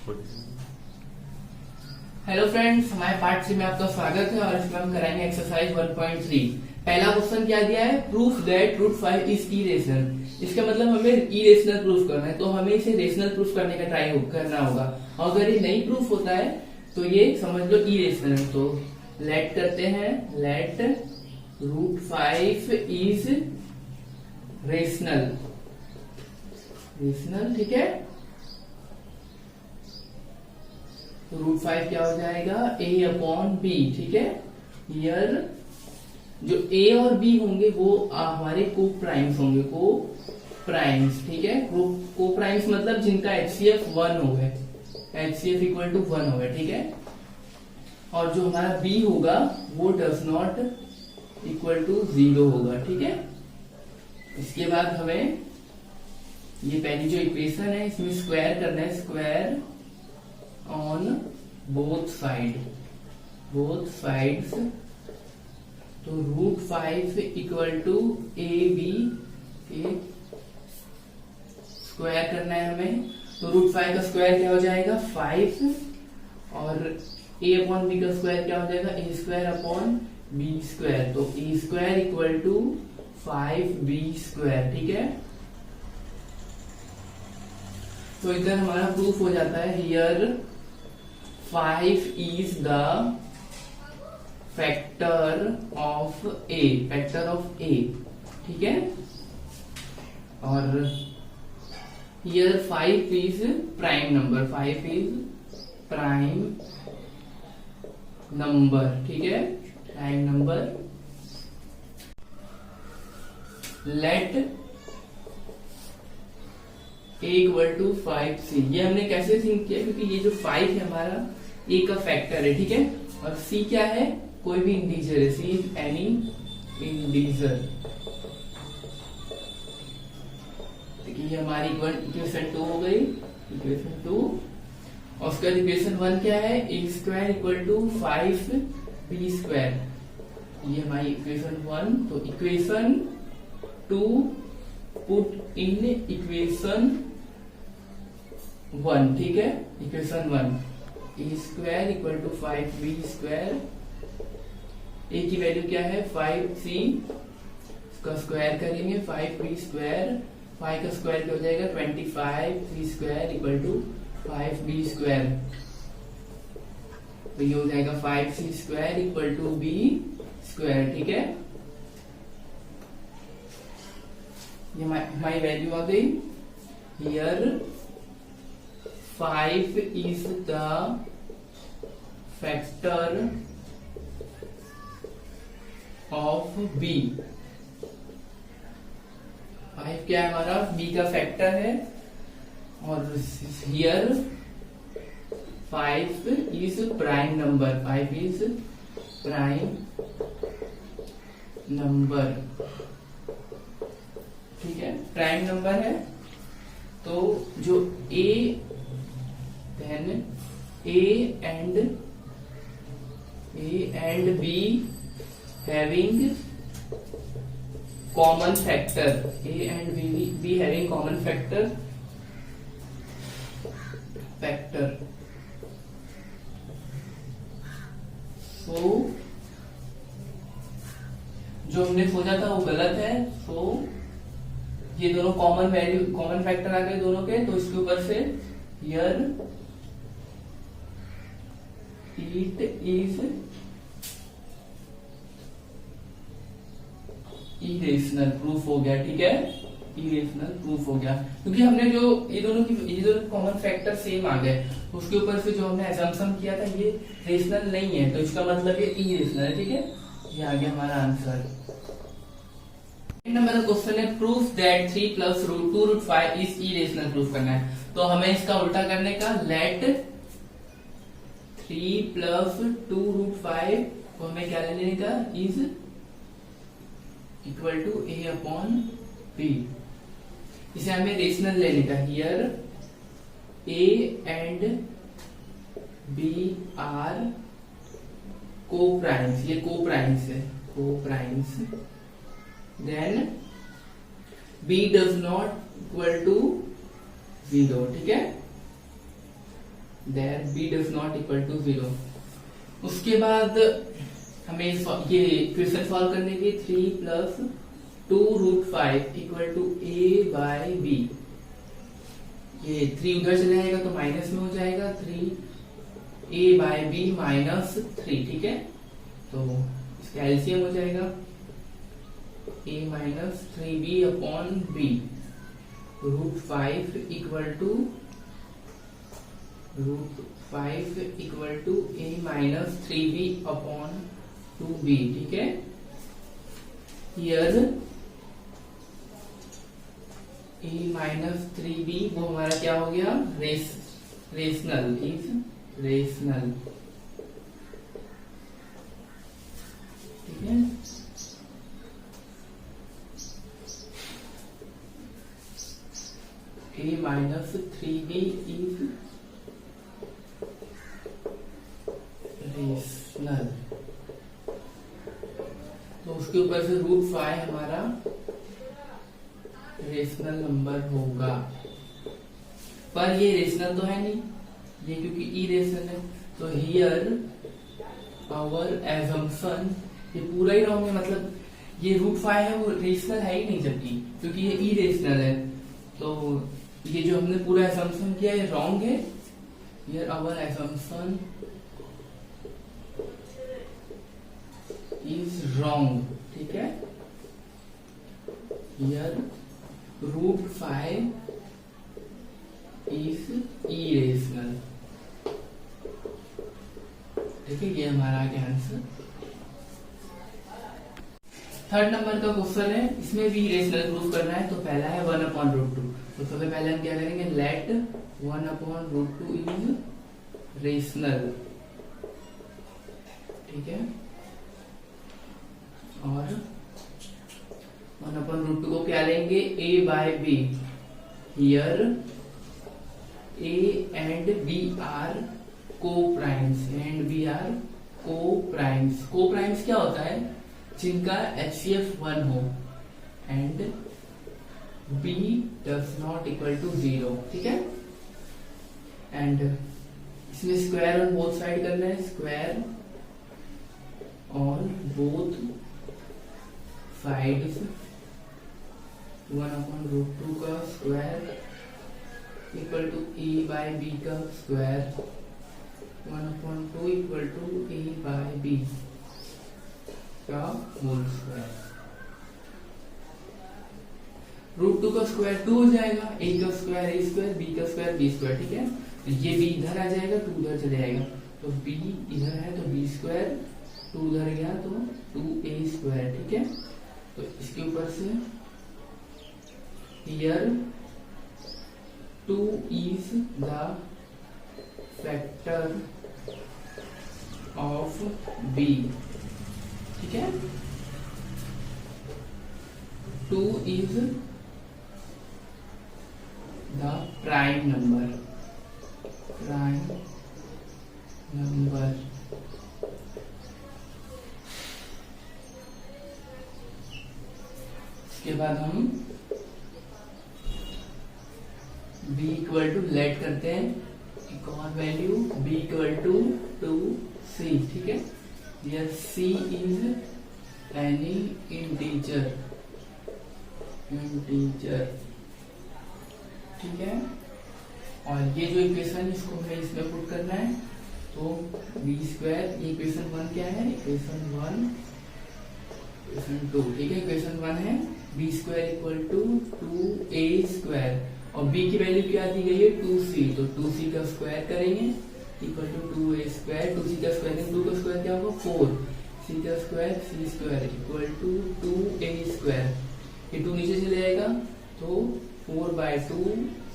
Hello friends, हमारे part 3 में आपका स्वागत है और इसमें हम कराएंगे एक्सरसाइज 1.3। पहला क्वेश्चन क्या दिया है? Proof that root 5 is irrational. इसका मतलब हमें इरेशनल प्रूफ करना है, तो हमें इसे रेशनल प्रूफ करने का ट्राई करना होगा। अगर ये नहीं प्रूफ होता है तो ये समझ लो इरेशनल है। तो लेट करते हैं, let root 5 is rational. Rational, ठीक है। तो रूट 5 क्या हो जाएगा? a अपॉन बी, ठीक है। हियर जो a और b होंगे वो हमारे को प्राइम्स होंगे, को प्राइम्स, ठीक है। को प्राइम्स मतलब जिनका HCF 1 हो गए, HCF इक्वल टू 1 हो गए, ठीक है। और जो हमारा b होगा वो डज नॉट इक्वल टू 0 होगा, ठीक है। इसके बाद हमें ये पहली जो इक्वेशन है इसमें स्क्वायर करना है, स्क्वायर ऑन बोथ साइड्स। तो root 5 equal to a b के स्क्वायर करना है हमें। तो रूट 5 का स्क्वायर क्या हो जाएगा? 5, और ए अपॉन बी का स्क्वायर क्या हो जाएगा? A square upon b square. तो a square equal to 5b square, ठीक है। तो इधर हमारा प्रूफ हो जाता है। Here 5 is the factor of A, ठीक है। और here 5 is prime number, 5 is prime number, ठीक है, prime number। let a equal to 5c। ये हमने कैसे थिंक किया? क्योंकि ये जो 5 है हमारा a का फैक्टर है, ठीक है। और c क्या है? कोई भी इंटीजर है, c इज एनी इंटीजर। देखिए ये हमारी इक्वेशन 2 हो गई, इक्वेशन 2। और उसका इक्वेशन 1 क्या है? a square equal to 5b square. ये हमारी इक्वेशन 1। तो इक्वेशन 2 पुट इन इक्वेशन 1, ठीक है। Equation 1 a square equal to 5b square. A की वैल्यू क्या है? 5c। इसका स्क्वायर करेंगे, 5b स्क्वायर। 5 का स्क्वायर क्या हो जाएगा? 25c square equal to 5b square. तो ये हो जाएगा 5c square equal to b square, ठीक है। ये हमारी वैल्यू आ गई। Here 5 is the factor of b। 5 क्या है हमारा? b का फैक्टर है। और here 5 is prime number, 5 is prime number, ठीक है, प्राइम नंबर है। तो जो a and b having common factor, a and b having common factor। so जो हमने सोचा था वो गलत है। so ये दोनों कॉमन फैक्टर आ गए दोनों के। तो इसके ऊपर से here it is irrational proof हो गया, ठीक है। इरेशनल प्रूफ हो गया क्योंकि हमने जो ये दोनों कॉमन फैक्टर सेम आ गए, उसके ऊपर से जो हमने असम्पशन किया था ये रेशनल नहीं है, तो इसका मतलब ये इरेशनल है, ठीक है। ये आ गया हमारा आंसर। नंबर का क्वेश्चन है proof that 3 plus two root 5 is irrational. Proof करना है तो हमें इसका उल्टा करने का। लेट 3 प्लस 2 रूट 5 को हमें क्या लेने का? Is equal to a upon b। इसे हमें रेशनल लेने का। Here a and b are coprimes, ये को प्राइम्स है, coprimes. Then b does not equal to 0, ठीक है। There b does not equal to 0। उसके बाद हमें ये इक्वेशन सॉल्व करने के 3 plus 2 root 5 equal to a by b। ये 3 उधर चले जाएगा तो माइनस में हो जाएगा 3a बाई b माइनस 3, ठीक है। तो इसका एलसीएम हो जाएगा a minus 3b upon b root 5 equal to a minus 3b upon 2b, ठीक है। हियर a माइनस 3b वो हमारा क्या हो गया, रेशनल, इज रेशनल, ठीक है। a minus 3b is rational. तो उसके ऊपर से रूट 5 हमारा रेशनल नंबर होगा, पर ये रेशनल तो है नहीं, ये क्योंकि इरेशनल है। तो हियर आवर एजम्पशन, ये पूरा ही रॉन्ग है, मतलब ये रूट 5 है वो रेशनल है ही नहीं, जबकि क्योंकि ये इरेशनल है। तो ये जो हमने पूरा एजम्पशन किया ये रॉन्ग है। Here our assumption is wrong, ठीक है। हियर रूट 5 इज इरेशनल, ठीक है। ये हमारा आंसर। थर्ड नंबर का क्वेश्चन है, इसमें भी इरेशनल प्रूफ करना है। तो पहला है 1 अपॉन रूट 2। तो सबसे पहले हम क्या करेंगे, let 1 upon root 2 is rational, ठीक है। और 1 अपॉन रूट 2 को क्या लेंगे, a by b। Here a and b are coprimes, and b are coprimes. Coprimes क्या होता है, जिनका HCF 1 हो and b does not equal to 0, ठीक है। एंड इसमें स्क्वायर ऑन बोथ साइड करना है, square on both sides. 1 upon root 2 का square equal to a by b का square, 1 upon 2 equal to a by b का whole square. Root 2 का square 2 हो जाएगा, a का स्क्वायर a स्क्वायर, b का स्क्वायर b स्क्वायर, ठीक है। तो ये b इधर आ जाएगा, 2 उधर चले जाएगा, तो b इधर है तो b स्क्वायर, 2 उधर गया तो 2a स्क्वायर, ठीक है। तो इसके ऊपर से here 2 is the factor of b, ठीक है। 2 इज द प्राइम नंबर, इसके बाद हम b इक्वल टू लेट करते हैं एक और value, b equal to 2c, ठीक है। Here c is any integer, ठीक है। और ये जो इक्वेशन इसको हमें इसमें पुट करना है, तो b स्क्वायर, ये इक्वेशन 1 क्या है, इक्वेशन 1, इक्वेशन 2, ठीक है। इक्वेशन 1 है b square equal to 2a square, और b की वैल्यू क्या दी गई है, 2c। तो 2c का स्क्वायर करेंगे equal to 2a square, 2c का स्क्वायर, 2 का स्क्वायर क्या होगा 4, c का square, c square equal to 2a square. ये 2 नीचे चले जाएगा तो 4 by 2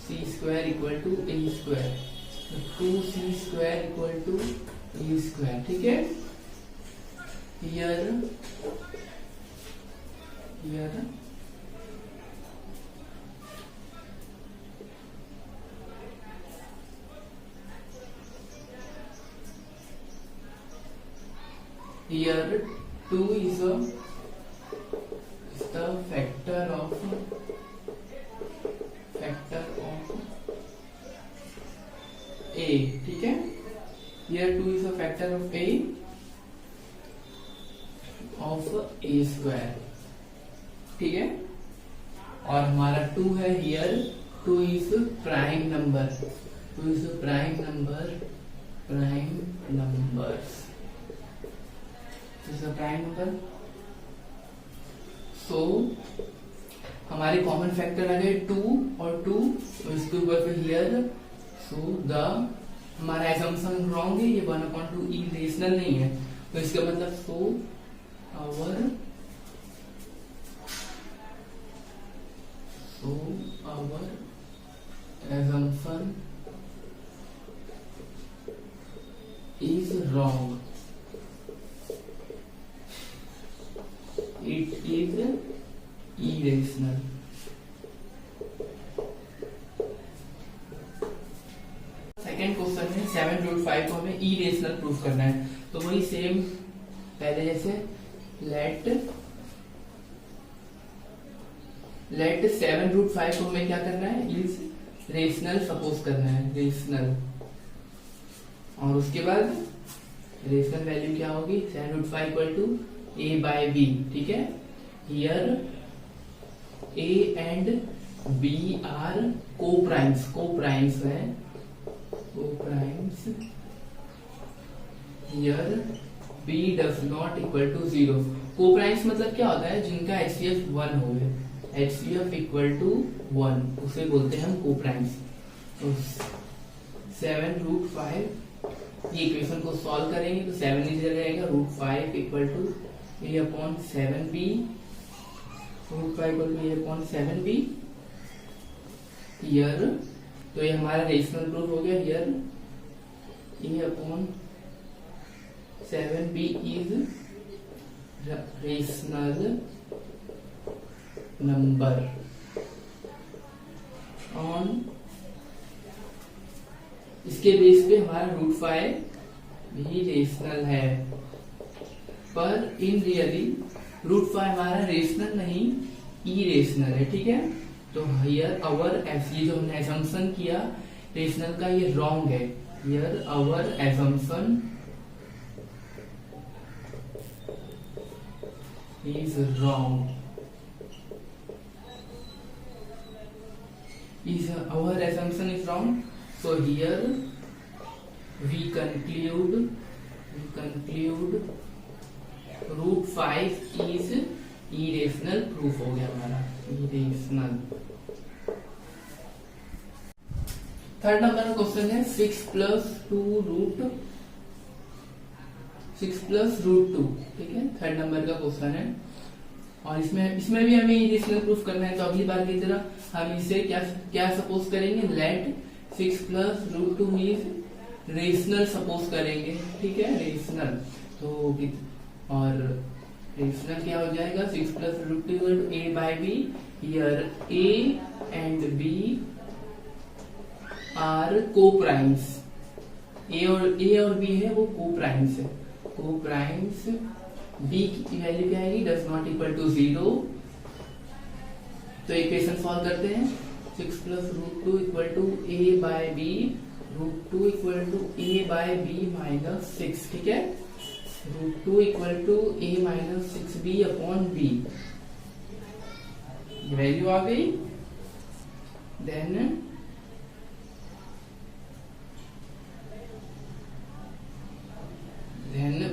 c square equal to a square, 2c square equal to a square, ठीक है। Here Here 2 is the factor of A, ठीक है, here 2 is a factor of a square, ठीक है। और हमारा 2 है, here 2 is prime number, 2 is prime numbers, is a prime number। so हमारे कॉमन फैक्टर आ गए 2 और 2, तो इसके ऊपर फिर हियर, सो द हमारा एजम्पशन रॉन्ग है, ये 1/2 इरेशनल नहीं है, तो इसका मतलब so our assumption is wrong, it is irrational। Second question है 7√5 को हमें irrational प्रूफ करना है, तो वही सेम पहले जैसे लेट 7√5 को हमें क्या करना है, इज रेशनल सपोज करना है, रेशनल। और उसके बाद रेशनल वैल्यू क्या होगी, 7√5 इक्वल टू a/b, ठीक है। Here A and B are co-primes है, co-primes। Here B does not equal to 0। Co-primes मतलब क्या होता है, जिनका HCF 1 हो, HCF इक्वल टू 1, उसे बोलते हैं हम co-primes। तो 7√5, ये इक्वेशन को सॉल्व करेंगे तो 7 नीचे रहेगा, √5 equal to a/7b, √5 equal to a/7b। Here तो ये हमारा रेशनल प्रूफ हो गया, here a/7b is rational number on, इसके बेस पे हमारा √5 भी रेशनल है, पर इन रियली √5 हमारा रेशनल नहीं इरेशनल है, ठीक है। तो हियर आवर ये जो हमने एजम्पशन किया रेशनल का, ये रॉन्ग है, here our assumption is wrong, our assumption is wrong, so here we conclude √5 is irrational, proof हो गया हमारा irrational। थर्ड नंबर का क्वेश्चन है 6 + 2√2, ठीक है, थर्ड नंबर का क्वेश्चन है। और इसमें भी हमें इरेशनल प्रूफ करना है, तो अगली बार की तरह हम इसे क्या सपोज करेंगे, लेट 6 + √2 इज रेशनल सपोज करेंगे, ठीक है, रेशनल। तो और रेशनल क्या हो जाएगा, 6 + √2 a/b, here a and b are coprimes, a और b है वो को-प्राइम्स है, को-प्राइम्स। b की वैल्यू क्या आएगी, डज नॉट इक्वल टू 0। तो इक्वेशन सॉल्व करते हैं, 6 + √2 equal to a/b, √2 equal to a/b - 6, ठीक है, √2 equal to a - 6b/b, value आ गई। देन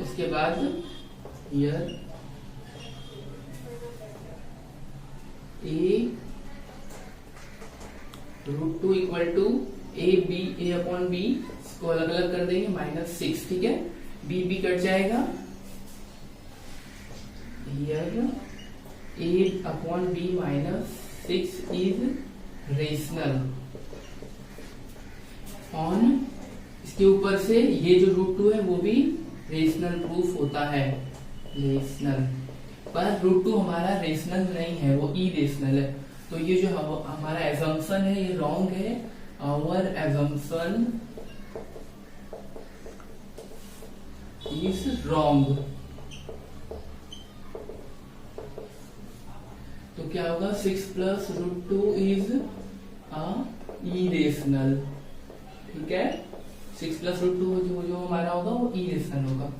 उसके बाद हियर √2 इक्वल टू a/b, इसको अलग अलग कर देंगे, -6, ठीक है, b कट जाएगा। Here a/b - 6 is rational on, इसके ऊपर से ये जो √2 है वो भी रेशनल प्रूफ होता है, रेशनल। पर √2 हमारा रेशनल नहीं है, वो इरेशनल है। तो ये जो हमारा एजम्पशन है ये रॉन्ग है, आवर एजम्पशन इज रॉन्ग। तो क्या होगा, 6 + √2 इज इरेशनल, ठीक है। 6 प्लस रूट टू जो हमारा होगा वो ई लेस देन होगा।